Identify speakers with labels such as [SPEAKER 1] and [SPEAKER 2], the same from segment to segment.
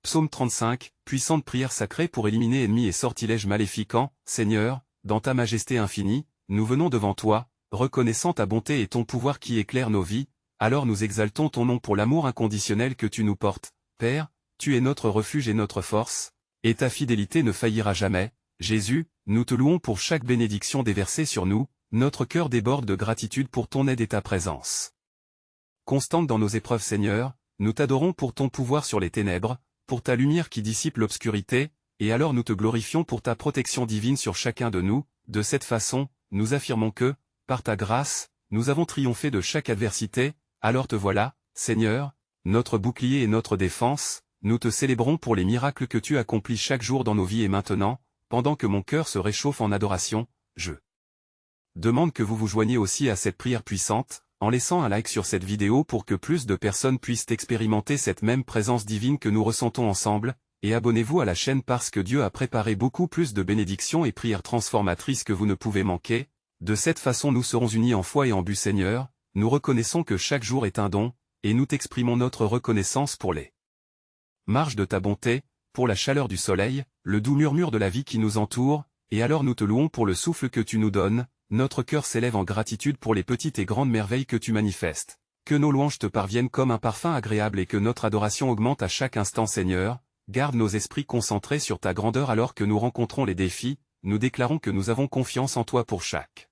[SPEAKER 1] Psaume 35, puissante prière sacrée pour éliminer ennemis et sortilèges maléfiquants. Seigneur, dans ta majesté infinie, nous venons devant toi, reconnaissant ta bonté et ton pouvoir qui éclaire nos vies, alors nous exaltons ton nom pour l'amour inconditionnel que tu nous portes. Père, tu es notre refuge et notre force, et ta fidélité ne faillira jamais. Jésus, nous te louons pour chaque bénédiction déversée sur nous, notre cœur déborde de gratitude pour ton aide et ta présence constante dans nos épreuves. Seigneur, nous t'adorons pour ton pouvoir sur les ténèbres, pour ta lumière qui dissipe l'obscurité, et alors nous te glorifions pour ta protection divine sur chacun de nous. De cette façon, nous affirmons que, par ta grâce, nous avons triomphé de chaque adversité. Alors te voilà, Seigneur, notre bouclier et notre défense, nous te célébrons pour les miracles que tu accomplis chaque jour dans nos vies. Et maintenant, pendant que mon cœur se réchauffe en adoration, je demande que vous vous joigniez aussi à cette prière puissante, en laissant un like sur cette vidéo pour que plus de personnes puissent expérimenter cette même présence divine que nous ressentons ensemble, et abonnez-vous à la chaîne parce que Dieu a préparé beaucoup plus de bénédictions et prières transformatrices que vous ne pouvez manquer. De cette façon nous serons unis en foi et en but. Seigneur, nous reconnaissons que chaque jour est un don, et nous t'exprimons notre reconnaissance pour les marges de ta bonté, pour la chaleur du soleil, le doux murmure de la vie qui nous entoure, et alors nous te louons pour le souffle que tu nous donnes. Notre cœur s'élève en gratitude pour les petites et grandes merveilles que tu manifestes. Que nos louanges te parviennent comme un parfum agréable et que notre adoration augmente à chaque instant. Seigneur, garde nos esprits concentrés sur ta grandeur alors que nous rencontrons les défis. Nous déclarons que nous avons confiance en toi pour chaque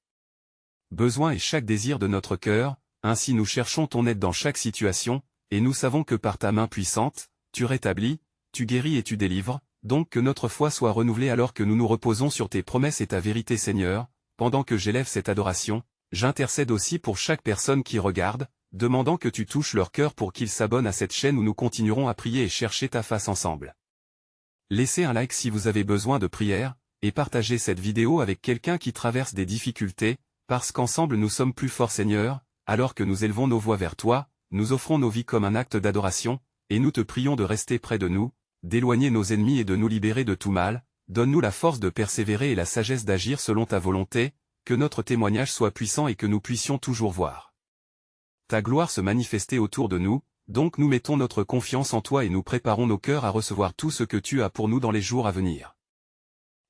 [SPEAKER 1] besoin et chaque désir de notre cœur, ainsi nous cherchons ton aide dans chaque situation, et nous savons que par ta main puissante, tu rétablis, tu guéris et tu délivres, donc que notre foi soit renouvelée alors que nous nous reposons sur tes promesses et ta vérité. Seigneur, pendant que j'élève cette adoration, j'intercède aussi pour chaque personne qui regarde, demandant que tu touches leur cœur pour qu'ils s'abonnent à cette chaîne où nous continuerons à prier et chercher ta face ensemble. Laissez un like si vous avez besoin de prière, et partagez cette vidéo avec quelqu'un qui traverse des difficultés, parce qu'ensemble nous sommes plus forts. Seigneur, alors que nous élevons nos voix vers toi, nous offrons nos vies comme un acte d'adoration, et nous te prions de rester près de nous, d'éloigner nos ennemis et de nous libérer de tout mal. Donne-nous la force de persévérer et la sagesse d'agir selon ta volonté, que notre témoignage soit puissant et que nous puissions toujours voir ta gloire se manifester autour de nous. Donc nous mettons notre confiance en toi et nous préparons nos cœurs à recevoir tout ce que tu as pour nous dans les jours à venir.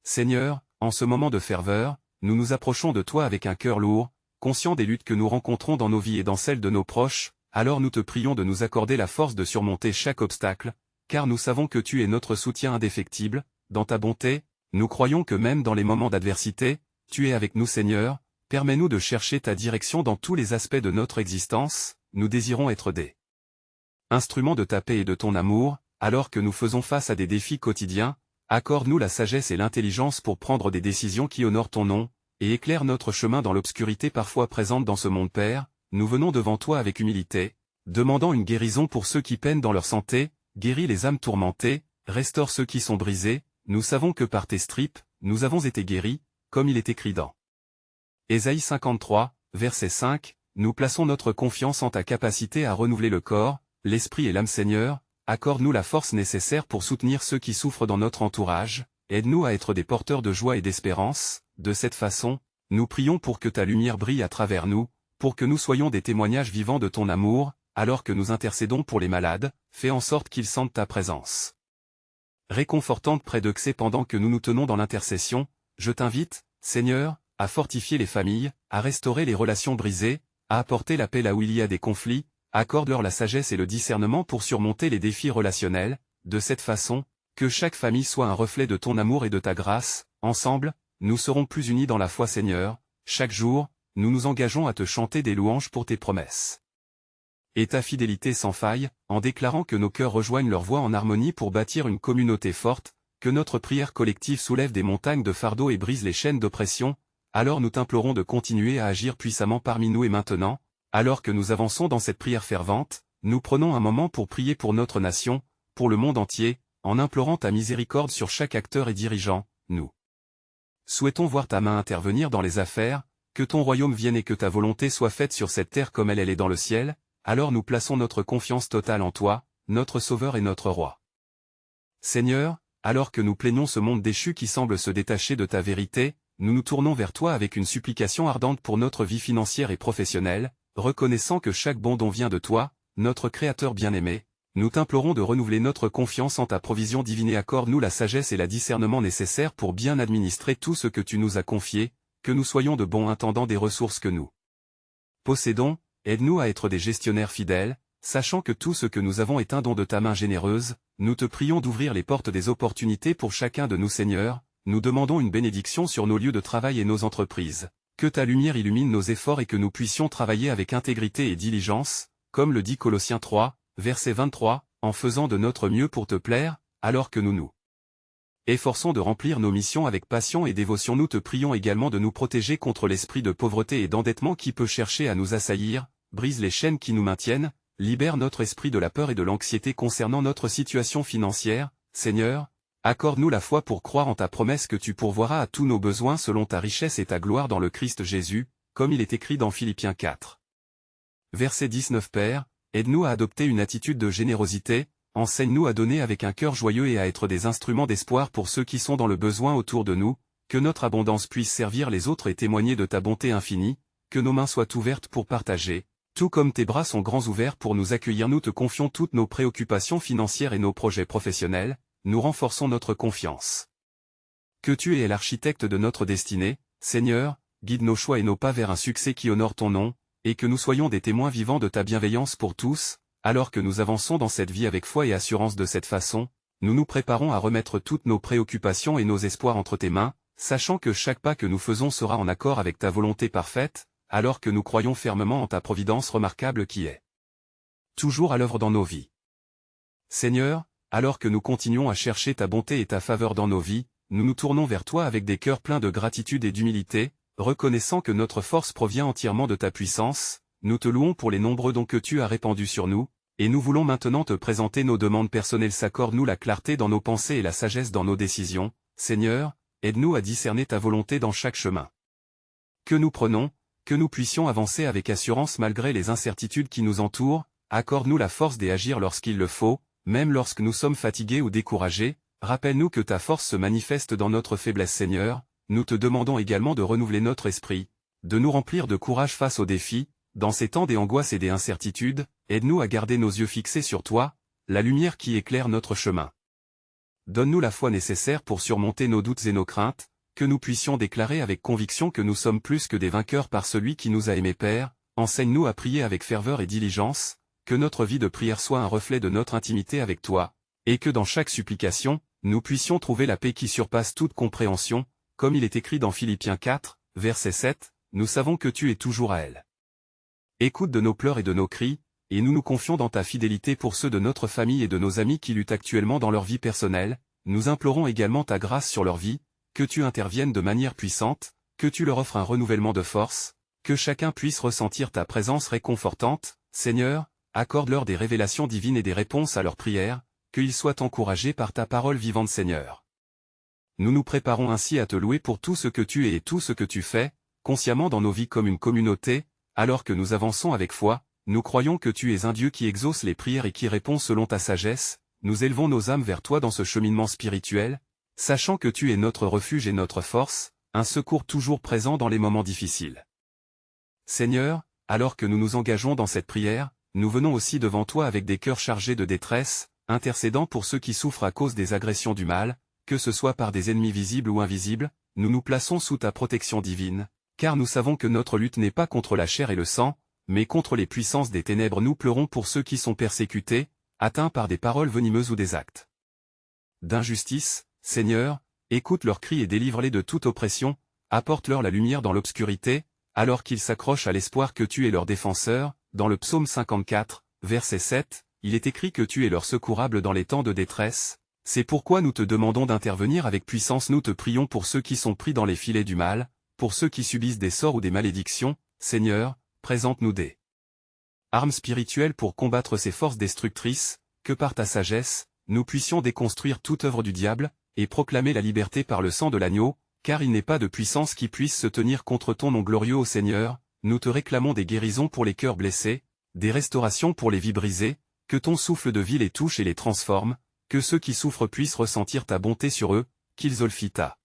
[SPEAKER 1] Seigneur, en ce moment de ferveur, nous nous approchons de toi avec un cœur lourd, conscient des luttes que nous rencontrons dans nos vies et dans celles de nos proches. Alors nous te prions de nous accorder la force de surmonter chaque obstacle, car nous savons que tu es notre soutien indéfectible. Dans ta bonté, nous croyons que même dans les moments d'adversité, tu es avec nous. Seigneur, permets-nous de chercher ta direction dans tous les aspects de notre existence. Nous désirons être des instruments de ta paix et de ton amour, alors que nous faisons face à des défis quotidiens. Accorde-nous la sagesse et l'intelligence pour prendre des décisions qui honorent ton nom, et éclaire notre chemin dans l'obscurité parfois présente dans ce monde. Père, nous venons devant toi avec humilité, demandant une guérison pour ceux qui peinent dans leur santé, guéris les âmes tourmentées, restaure ceux qui sont brisés. Nous savons que par tes stripes, nous avons été guéris, comme il est écrit dans Ésaïe 53, verset 5, nous plaçons notre confiance en ta capacité à renouveler le corps, l'esprit et l'âme. Seigneur, accorde-nous la force nécessaire pour soutenir ceux qui souffrent dans notre entourage, aide-nous à être des porteurs de joie et d'espérance. De cette façon, nous prions pour que ta lumière brille à travers nous, pour que nous soyons des témoignages vivants de ton amour, alors que nous intercédons pour les malades. Fais en sorte qu'ils sentent ta présence réconfortante près d'eux. Pendant que nous nous tenons dans l'intercession, je t'invite, Seigneur, à fortifier les familles, à restaurer les relations brisées, à apporter la paix là où il y a des conflits. Accorde-leur la sagesse et le discernement pour surmonter les défis relationnels. De cette façon, que chaque famille soit un reflet de ton amour et de ta grâce. Ensemble, nous serons plus unis dans la foi. Seigneur, chaque jour, nous nous engageons à te chanter des louanges pour tes promesses et ta fidélité sans faille, en déclarant que nos cœurs rejoignent leur voix en harmonie pour bâtir une communauté forte, que notre prière collective soulève des montagnes de fardeau et brise les chaînes d'oppression. Alors nous t'implorons de continuer à agir puissamment parmi nous. Et maintenant, alors que nous avançons dans cette prière fervente, nous prenons un moment pour prier pour notre nation, pour le monde entier, en implorant ta miséricorde sur chaque acteur et dirigeant. Nous souhaitons voir ta main intervenir dans les affaires, que ton royaume vienne et que ta volonté soit faite sur cette terre comme elle est dans le ciel. Alors nous plaçons notre confiance totale en toi, notre Sauveur et notre Roi. Seigneur, alors que nous plaignons ce monde déchu qui semble se détacher de ta vérité, nous nous tournons vers toi avec une supplication ardente pour notre vie financière et professionnelle, reconnaissant que chaque bon don vient de toi, notre Créateur bien-aimé. nous t'implorons de renouveler notre confiance en ta provision divine et accorde-nous la sagesse et le discernement nécessaires pour bien administrer tout ce que tu nous as confié, que nous soyons de bons intendants des ressources que nous possédons, aide-nous à être des gestionnaires fidèles, sachant que tout ce que nous avons est un don de ta main généreuse, nous te prions d'ouvrir les portes des opportunités pour chacun de nous Seigneur, nous demandons une bénédiction sur nos lieux de travail et nos entreprises, que ta lumière illumine nos efforts et que nous puissions travailler avec intégrité et diligence, comme le dit Colossiens 3, verset 23, en faisant de notre mieux pour te plaire, alors que nous efforçons de remplir nos missions avec passion et dévotion. Nous te prions également de nous protéger contre l'esprit de pauvreté et d'endettement qui peut chercher à nous assaillir, brise les chaînes qui nous maintiennent, libère notre esprit de la peur et de l'anxiété concernant notre situation financière, Seigneur, accorde-nous la foi pour croire en ta promesse que tu pourvoiras à tous nos besoins selon ta richesse et ta gloire dans le Christ Jésus, comme il est écrit dans Philippiens 4. Verset 19 Père, aide-nous à adopter une attitude de générosité, enseigne-nous à donner avec un cœur joyeux et à être des instruments d'espoir pour ceux qui sont dans le besoin autour de nous, que notre abondance puisse servir les autres et témoigner de ta bonté infinie, que nos mains soient ouvertes pour partager, tout comme tes bras sont grands ouverts pour nous accueillir. Nous te confions toutes nos préoccupations financières et nos projets professionnels, nous renforçons notre confiance. Que tu es l'architecte de notre destinée, Seigneur, guide nos choix et nos pas vers un succès qui honore ton nom, et que nous soyons des témoins vivants de ta bienveillance pour tous, alors que nous avançons dans cette vie avec foi et assurance. De cette façon, nous nous préparons à remettre toutes nos préoccupations et nos espoirs entre tes mains, sachant que chaque pas que nous faisons sera en accord avec ta volonté parfaite, alors que nous croyons fermement en ta providence remarquable qui est toujours à l'œuvre dans nos vies. Seigneur, alors que nous continuons à chercher ta bonté et ta faveur dans nos vies, nous nous tournons vers toi avec des cœurs pleins de gratitude et d'humilité, reconnaissant que notre force provient entièrement de ta puissance. Nous te louons pour les nombreux dons que tu as répandus sur nous, et nous voulons maintenant te présenter nos demandes personnelles. S'accorde-nous la clarté dans nos pensées et la sagesse dans nos décisions, Seigneur, aide-nous à discerner ta volonté dans chaque chemin que nous prenons, que nous puissions avancer avec assurance malgré les incertitudes qui nous entourent, accorde-nous la force d'agir lorsqu'il le faut, même lorsque nous sommes fatigués ou découragés, rappelle-nous que ta force se manifeste dans notre faiblesse Seigneur, nous te demandons également de renouveler notre esprit, de nous remplir de courage face aux défis, dans ces temps des angoisses et des incertitudes, aide-nous à garder nos yeux fixés sur toi, la lumière qui éclaire notre chemin. Donne-nous la foi nécessaire pour surmonter nos doutes et nos craintes, que nous puissions déclarer avec conviction que nous sommes plus que des vainqueurs par celui qui nous a aimés Père, enseigne-nous à prier avec ferveur et diligence, que notre vie de prière soit un reflet de notre intimité avec toi, et que dans chaque supplication, nous puissions trouver la paix qui surpasse toute compréhension, comme il est écrit dans Philippiens 4, verset 7, nous savons que tu es toujours à elle. Écoute de nos pleurs et de nos cris, et nous nous confions dans ta fidélité pour ceux de notre famille et de nos amis qui luttent actuellement dans leur vie personnelle, nous implorons également ta grâce sur leur vie, que tu interviennes de manière puissante, que tu leur offres un renouvellement de force, que chacun puisse ressentir ta présence réconfortante, Seigneur, accorde-leur des révélations divines et des réponses à leurs prières, qu'ils soient encouragés par ta parole vivante Seigneur. Nous nous préparons ainsi à te louer pour tout ce que tu es et tout ce que tu fais, consciemment dans nos vies comme une communauté, alors que nous avançons avec foi, nous croyons que tu es un Dieu qui exauce les prières et qui répond selon ta sagesse, nous élevons nos âmes vers toi dans ce cheminement spirituel, sachant que tu es notre refuge et notre force, un secours toujours présent dans les moments difficiles. Seigneur, alors que nous nous engageons dans cette prière, nous venons aussi devant toi avec des cœurs chargés de détresse, intercédant pour ceux qui souffrent à cause des agressions du mal, que ce soit par des ennemis visibles ou invisibles, nous nous plaçons sous ta protection divine, car nous savons que notre lutte n'est pas contre la chair et le sang, mais contre les puissances des ténèbres. Nous pleurons pour ceux qui sont persécutés, atteints par des paroles venimeuses ou des actes d'injustice. Seigneur, écoute leurs cris et délivre-les de toute oppression, apporte-leur la lumière dans l'obscurité, alors qu'ils s'accrochent à l'espoir que tu es leur défenseur. Dans le psaume 54, verset 7, il est écrit que tu es leur secourable dans les temps de détresse. C'est pourquoi nous te demandons d'intervenir avec puissance. Nous te prions pour ceux qui sont pris dans les filets du mal, pour ceux qui subissent des sorts ou des malédictions. Seigneur, présente-nous des armes spirituelles pour combattre ces forces destructrices, que par ta sagesse, nous puissions déconstruire toute œuvre du diable, et proclamer la liberté par le sang de l'agneau, car il n'est pas de puissance qui puisse se tenir contre ton nom glorieux ô Seigneur. Nous te réclamons des guérisons pour les cœurs blessés, des restaurations pour les vies brisées, que ton souffle de vie les touche et les transforme, que ceux qui souffrent puissent ressentir ta bonté sur eux, qu'ils olfient ta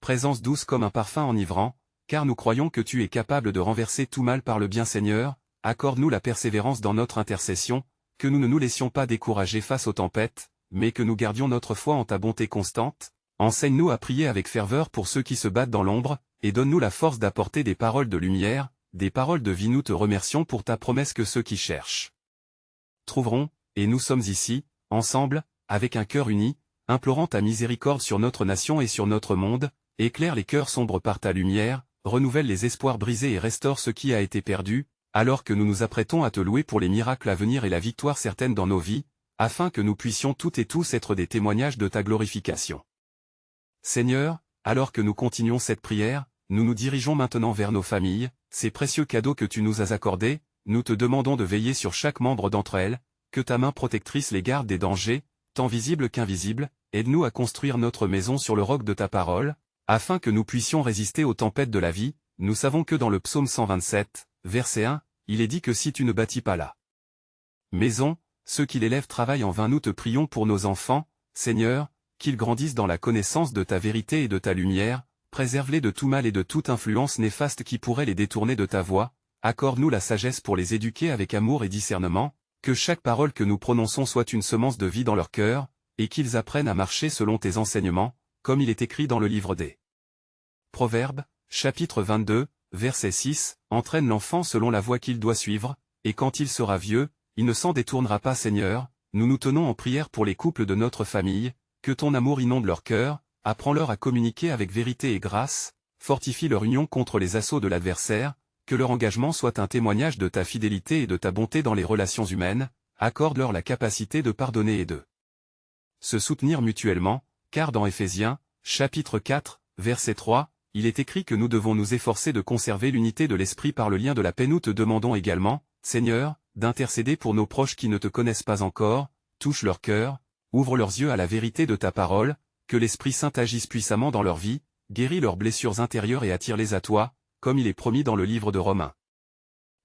[SPEAKER 1] présence douce comme un parfum enivrant, car nous croyons que tu es capable de renverser tout mal par le bien Seigneur, accorde-nous la persévérance dans notre intercession, que nous ne nous laissions pas décourager face aux tempêtes, mais que nous gardions notre foi en ta bonté constante. Enseigne-nous à prier avec ferveur pour ceux qui se battent dans l'ombre, et donne-nous la force d'apporter des paroles de lumière, des paroles de vie. Nous te remercions pour ta promesse que ceux qui cherchent trouveront, et nous sommes ici, ensemble, avec un cœur uni, implorant ta miséricorde sur notre nation et sur notre monde, éclaire les cœurs sombres par ta lumière, renouvelle les espoirs brisés et restaure ce qui a été perdu, alors que nous nous apprêtons à te louer pour les miracles à venir et la victoire certaine dans nos vies, afin que nous puissions toutes et tous être des témoignages de ta glorification. Seigneur, alors que nous continuons cette prière, nous nous dirigeons maintenant vers nos familles, ces précieux cadeaux que tu nous as accordés, nous te demandons de veiller sur chaque membre d'entre elles, que ta main protectrice les garde des dangers, tant visibles qu'invisibles, aide-nous à construire notre maison sur le roc de ta parole, afin que nous puissions résister aux tempêtes de la vie. Nous savons que dans le psaume 127, verset 1, il est dit que si tu ne bâtis pas la maison, ceux qui l'élèvent travaillent en vain. Nous te prions pour nos enfants, Seigneur, qu'ils grandissent dans la connaissance de ta vérité et de ta lumière, préserve-les de tout mal et de toute influence néfaste qui pourrait les détourner de ta voie, accorde-nous la sagesse pour les éduquer avec amour et discernement, que chaque parole que nous prononçons soit une semence de vie dans leur cœur, et qu'ils apprennent à marcher selon tes enseignements, comme il est écrit dans le livre des Proverbes, chapitre 22, verset 6, entraîne l'enfant selon la voie qu'il doit suivre, et quand il sera vieux, il ne s'en détournera pas. Seigneur, nous nous tenons en prière pour les couples de notre famille, que ton amour inonde leur cœur, apprends-leur à communiquer avec vérité et grâce, fortifie leur union contre les assauts de l'adversaire, que leur engagement soit un témoignage de ta fidélité et de ta bonté dans les relations humaines, accorde-leur la capacité de pardonner et de se soutenir mutuellement, car dans Éphésiens, chapitre 4, verset 3, il est écrit que nous devons nous efforcer de conserver l'unité de l'esprit par le lien de la paix. Nous te demandons également, Seigneur, d'intercéder pour nos proches qui ne te connaissent pas encore, touche leur cœur, ouvre leurs yeux à la vérité de ta parole, que l'Esprit Saint agisse puissamment dans leur vie, guéris leurs blessures intérieures et attire-les à toi, comme il est promis dans le livre de Romains.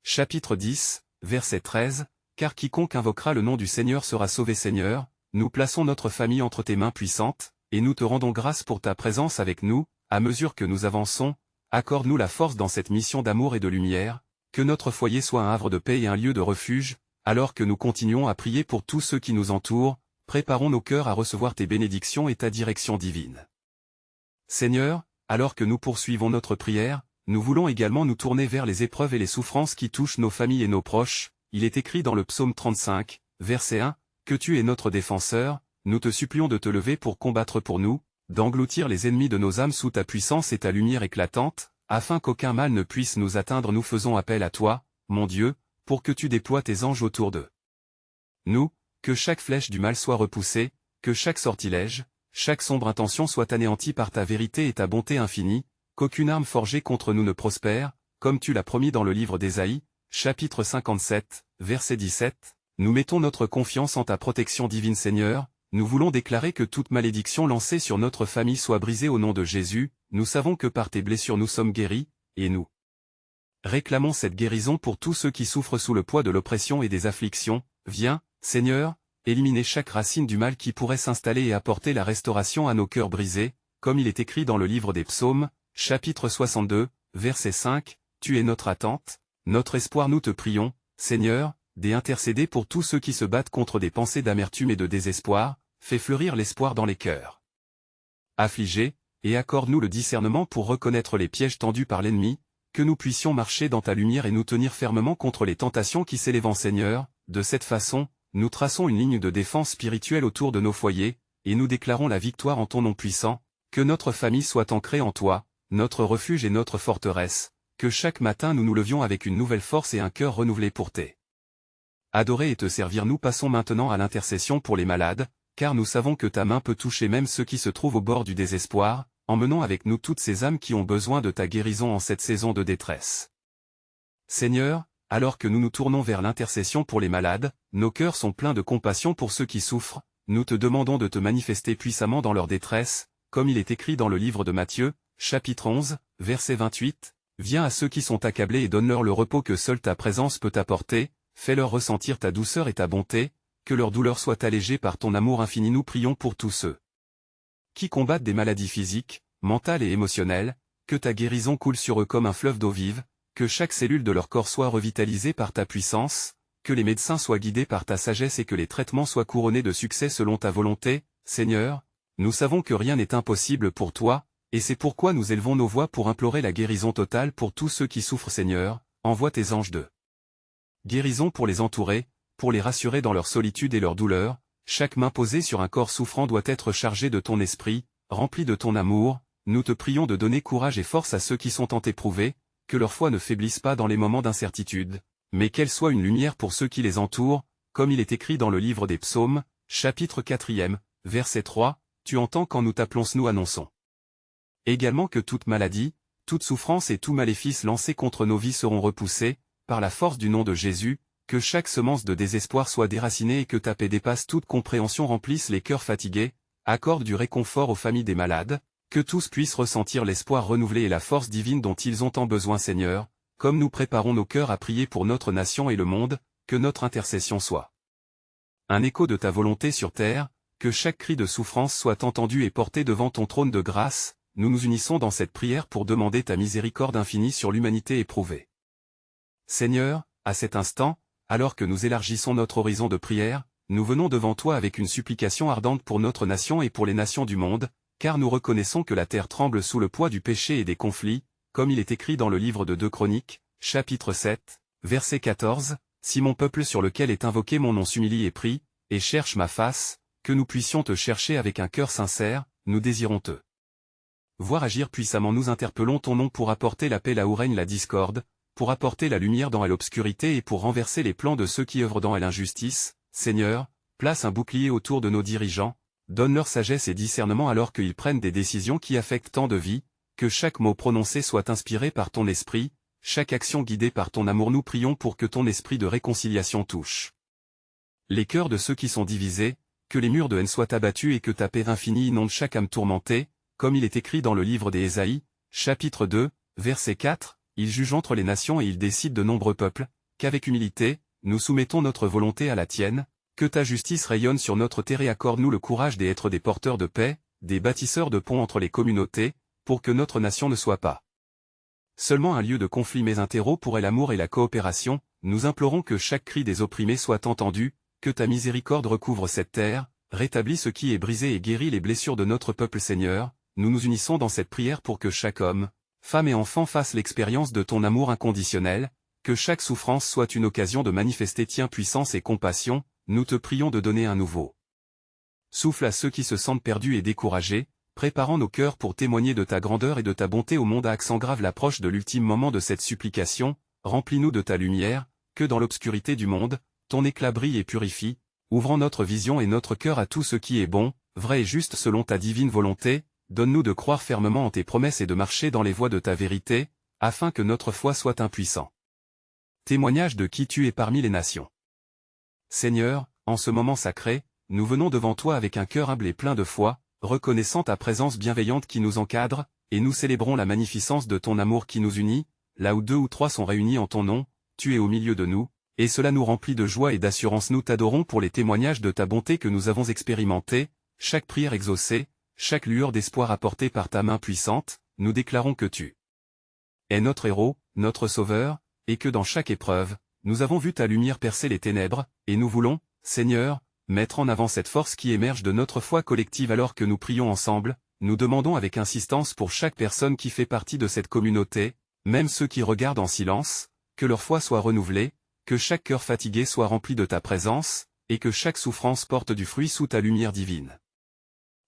[SPEAKER 1] Chapitre 10, verset 13, car quiconque invoquera le nom du Seigneur sera sauvé. Seigneur, nous plaçons notre famille entre tes mains puissantes, et nous te rendons grâce pour ta présence avec nous, à mesure que nous avançons, accorde-nous la force dans cette mission d'amour et de lumière, que notre foyer soit un havre de paix et un lieu de refuge, alors que nous continuons à prier pour tous ceux qui nous entourent, préparons nos cœurs à recevoir tes bénédictions et ta direction divine. Seigneur, alors que nous poursuivons notre prière, nous voulons également nous tourner vers les épreuves et les souffrances qui touchent nos familles et nos proches. Il est écrit dans le psaume 35, verset 1, que tu es notre défenseur, nous te supplions de te lever pour combattre pour nous, d'engloutir les ennemis de nos âmes sous ta puissance et ta lumière éclatante, afin qu'aucun mal ne puisse nous atteindre. Nous faisons appel à toi, mon Dieu, pour que tu déploies tes anges autour de nous, que chaque flèche du mal soit repoussée, que chaque sortilège, chaque sombre intention soit anéantie par ta vérité et ta bonté infinie, qu'aucune arme forgée contre nous ne prospère, comme tu l'as promis dans le livre d'Ésaïe, chapitre 57, verset 17. Nous mettons notre confiance en ta protection divine. Seigneur, nous voulons déclarer que toute malédiction lancée sur notre famille soit brisée au nom de Jésus. Nous savons que par tes blessures nous sommes guéris, et nous réclamons cette guérison pour tous ceux qui souffrent sous le poids de l'oppression et des afflictions. Viens, Seigneur, éliminer chaque racine du mal qui pourrait s'installer et apporter la restauration à nos cœurs brisés, comme il est écrit dans le livre des Psaumes, chapitre 62, verset 5, tu es notre attente, notre espoir. Nous te prions, Seigneur, d'intercéder pour tous ceux qui se battent contre des pensées d'amertume et de désespoir, fais fleurir l'espoir dans les cœurs affligés, et accorde-nous le discernement pour reconnaître les pièges tendus par l'ennemi, que nous puissions marcher dans ta lumière et nous tenir fermement contre les tentations qui s'élèvent. Seigneur, de cette façon, nous traçons une ligne de défense spirituelle autour de nos foyers, et nous déclarons la victoire en ton nom puissant, que notre famille soit ancrée en toi, notre refuge et notre forteresse, que chaque matin nous nous levions avec une nouvelle force et un cœur renouvelé pour adorer et te servir. Nous passons maintenant à l'intercession pour les malades, car nous savons que ta main peut toucher même ceux qui se trouvent au bord du désespoir, emmenons avec nous toutes ces âmes qui ont besoin de ta guérison en cette saison de détresse. Seigneur, alors que nous nous tournons vers l'intercession pour les malades, nos cœurs sont pleins de compassion pour ceux qui souffrent, nous te demandons de te manifester puissamment dans leur détresse, comme il est écrit dans le livre de Matthieu, chapitre 11, verset 28, viens à ceux qui sont accablés et donne-leur le repos que seule ta présence peut apporter, fais-leur ressentir ta douceur et ta bonté, que leur douleur soit allégée par ton amour infini. Nous prions pour tous ceux qui combattent des maladies physiques, mentales et émotionnelles, que ta guérison coule sur eux comme un fleuve d'eau vive, que chaque cellule de leur corps soit revitalisée par ta puissance, que les médecins soient guidés par ta sagesse et que les traitements soient couronnés de succès selon ta volonté, Seigneur. Nous savons que rien n'est impossible pour toi, et c'est pourquoi nous élevons nos voix pour implorer la guérison totale pour tous ceux qui souffrent, Seigneur. Envoie tes anges de guérison pour les entourer, pour les rassurer dans leur solitude et leur douleur. Chaque main posée sur un corps souffrant doit être chargée de ton esprit, remplie de ton amour. Nous te prions de donner courage et force à ceux qui sont tant éprouvés, que leur foi ne faiblisse pas dans les moments d'incertitude, mais qu'elle soit une lumière pour ceux qui les entourent, comme il est écrit dans le livre des Psaumes, chapitre 4, verset 3, tu entends quand nous t'appelons, nous annonçons. Également que toute maladie, toute souffrance et tout maléfice lancé contre nos vies seront repoussés, par la force du nom de Jésus, que chaque semence de désespoir soit déracinée et que ta paix dépasse toute compréhension, remplisse les cœurs fatigués, accorde du réconfort aux familles des malades, que tous puissent ressentir l'espoir renouvelé et la force divine dont ils ont tant besoin, Seigneur, comme nous préparons nos cœurs à prier pour notre nation et le monde, que notre intercession soit un écho de ta volonté sur terre, que chaque cri de souffrance soit entendu et porté devant ton trône de grâce. Nous nous unissons dans cette prière pour demander ta miséricorde infinie sur l'humanité éprouvée. Seigneur, à cet instant, alors que nous élargissons notre horizon de prière, nous venons devant toi avec une supplication ardente pour notre nation et pour les nations du monde, car nous reconnaissons que la terre tremble sous le poids du péché et des conflits, comme il est écrit dans le livre de 2 Chroniques, chapitre 7, verset 14, « Si mon peuple sur lequel est invoqué mon nom s'humilie et prie, et cherche ma face, que nous puissions te chercher avec un cœur sincère, nous désirons te voir agir puissamment. Nous interpellons ton nom pour apporter la paix là où règne la discorde, pour apporter la lumière dans l'obscurité et pour renverser les plans de ceux qui œuvrent dans l'injustice. Seigneur, place un bouclier autour de nos dirigeants, donne-leur sagesse et discernement alors qu'ils prennent des décisions qui affectent tant de vies, que chaque mot prononcé soit inspiré par ton esprit, chaque action guidée par ton amour. Nous prions pour que ton esprit de réconciliation touche les cœurs de ceux qui sont divisés, que les murs de haine soient abattus et que ta paix infinie inonde chaque âme tourmentée, comme il est écrit dans le livre des Ésaïes, chapitre 2, verset 4, il juge entre les nations et il décide de nombreux peuples, qu'avec humilité, nous soumettons notre volonté à la tienne, que ta justice rayonne sur notre terre et accorde-nous le courage d'être des porteurs de paix, des bâtisseurs de ponts entre les communautés, pour que notre nation ne soit pas seulement un lieu de conflit mais un terreau pour l'amour et la coopération. Nous implorons que chaque cri des opprimés soit entendu, que ta miséricorde recouvre cette terre, rétablis ce qui est brisé et guéris les blessures de notre peuple. Seigneur, nous nous unissons dans cette prière pour que chaque homme, femme et enfant fasse l'expérience de ton amour inconditionnel, que chaque souffrance soit une occasion de manifester tiens puissance et compassion. Nous te prions de donner un nouveau souffle à ceux qui se sentent perdus et découragés, préparant nos cœurs pour témoigner de ta grandeur et de ta bonté au monde. À accent grave l'approche de l'ultime moment de cette supplication, remplis-nous de ta lumière, que dans l'obscurité du monde, ton éclat brille et purifie, ouvrant notre vision et notre cœur à tout ce qui est bon, vrai et juste selon ta divine volonté. Donne-nous de croire fermement en tes promesses et de marcher dans les voies de ta vérité, afin que notre foi soit un puissant témoignage de qui tu es parmi les nations. Seigneur, en ce moment sacré, nous venons devant toi avec un cœur humble et plein de foi, reconnaissant ta présence bienveillante qui nous encadre, et nous célébrons la magnificence de ton amour qui nous unit. Là où 2 ou 3 sont réunis en ton nom, tu es au milieu de nous, et cela nous remplit de joie et d'assurance. Nous t'adorons pour les témoignages de ta bonté que nous avons expérimentés, chaque prière exaucée, chaque lueur d'espoir apportée par ta main puissante. Nous déclarons que tu es notre héros, notre sauveur, et que dans chaque épreuve, nous avons vu ta lumière percer les ténèbres, et nous voulons, Seigneur, mettre en avant cette force qui émerge de notre foi collective alors que nous prions ensemble. Nous demandons avec insistance pour chaque personne qui fait partie de cette communauté, même ceux qui regardent en silence, que leur foi soit renouvelée, que chaque cœur fatigué soit rempli de ta présence, et que chaque souffrance porte du fruit sous ta lumière divine.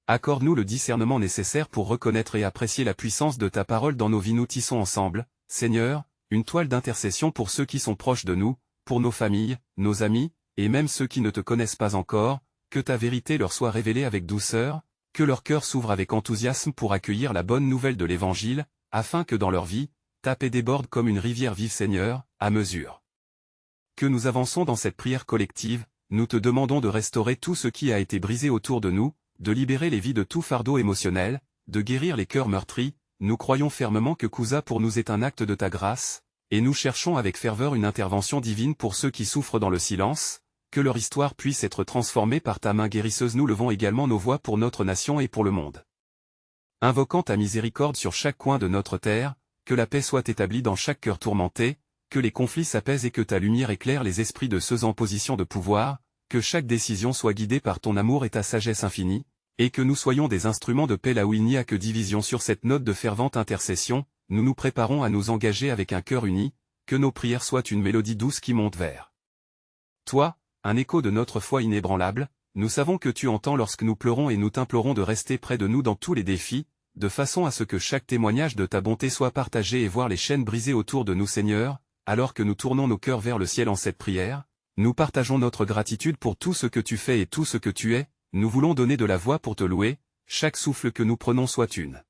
[SPEAKER 1] Accorde-nous le discernement nécessaire pour reconnaître et apprécier la puissance de ta parole dans nos vies. Nous tissons ensemble, Seigneur, une toile d'intercession pour ceux qui sont proches de nous, pour nos familles, nos amis, et même ceux qui ne te connaissent pas encore, que ta vérité leur soit révélée avec douceur, que leur cœur s'ouvre avec enthousiasme pour accueillir la bonne nouvelle de l'Évangile, afin que dans leur vie, ta paix déborde comme une rivière vive. Seigneur, à mesure que nous avançons dans cette prière collective, nous te demandons de restaurer tout ce qui a été brisé autour de nous, de libérer les vies de tout fardeau émotionnel, de guérir les cœurs meurtris. Nous croyons fermement que Kouza pour nous est un acte de ta grâce, et nous cherchons avec ferveur une intervention divine pour ceux qui souffrent dans le silence, que leur histoire puisse être transformée par ta main guérisseuse. Nous levons également nos voix pour notre nation et pour le monde, invoquant ta miséricorde sur chaque coin de notre terre, que la paix soit établie dans chaque cœur tourmenté, que les conflits s'apaisent et que ta lumière éclaire les esprits de ceux en position de pouvoir, que chaque décision soit guidée par ton amour et ta sagesse infinie, et que nous soyons des instruments de paix là où il n'y a que division. Sur cette note de fervente intercession, nous nous préparons à nous engager avec un cœur uni, que nos prières soient une mélodie douce qui monte vers toi, un écho de notre foi inébranlable. Nous savons que tu entends lorsque nous pleurons et nous t'implorons de rester près de nous dans tous les défis, de façon à ce que chaque témoignage de ta bonté soit partagé et voir les chaînes brisées autour de nous. Seigneur, alors que nous tournons nos cœurs vers le ciel en cette prière, nous partageons notre gratitude pour tout ce que tu fais et tout ce que tu es. Nous voulons donner de la voix pour te louer, chaque souffle que nous prenons soit une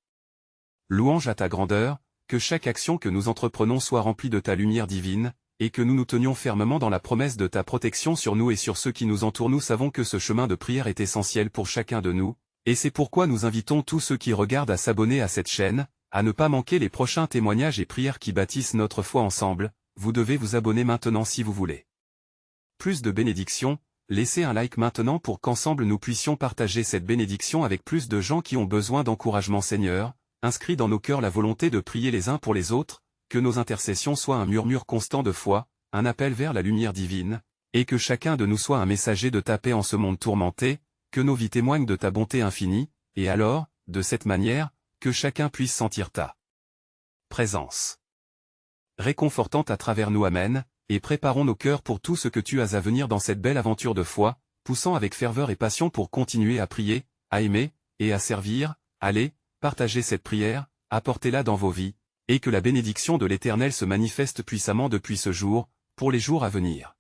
[SPEAKER 1] louange à ta grandeur, que chaque action que nous entreprenons soit remplie de ta lumière divine, et que nous nous tenions fermement dans la promesse de ta protection sur nous et sur ceux qui nous entourent. Nous savons que ce chemin de prière est essentiel pour chacun de nous, et c'est pourquoi nous invitons tous ceux qui regardent à s'abonner à cette chaîne, à ne pas manquer les prochains témoignages et prières qui bâtissent notre foi ensemble. Vous devez vous abonner maintenant si vous voulez plus de bénédictions. Laissez un like maintenant pour qu'ensemble nous puissions partager cette bénédiction avec plus de gens qui ont besoin d'encouragement. Seigneur, inscris dans nos cœurs la volonté de prier les uns pour les autres, que nos intercessions soient un murmure constant de foi, un appel vers la lumière divine, et que chacun de nous soit un messager de ta paix en ce monde tourmenté, que nos vies témoignent de ta bonté infinie, et alors, de cette manière, que chacun puisse sentir ta présence réconfortante à travers nous. Amen, et préparons nos cœurs pour tout ce que tu as à venir dans cette belle aventure de foi, poussant avec ferveur et passion pour continuer à prier, à aimer, et à servir. Allez, partagez cette prière, apportez-la dans vos vies, et que la bénédiction de l'Éternel se manifeste puissamment depuis ce jour, pour les jours à venir.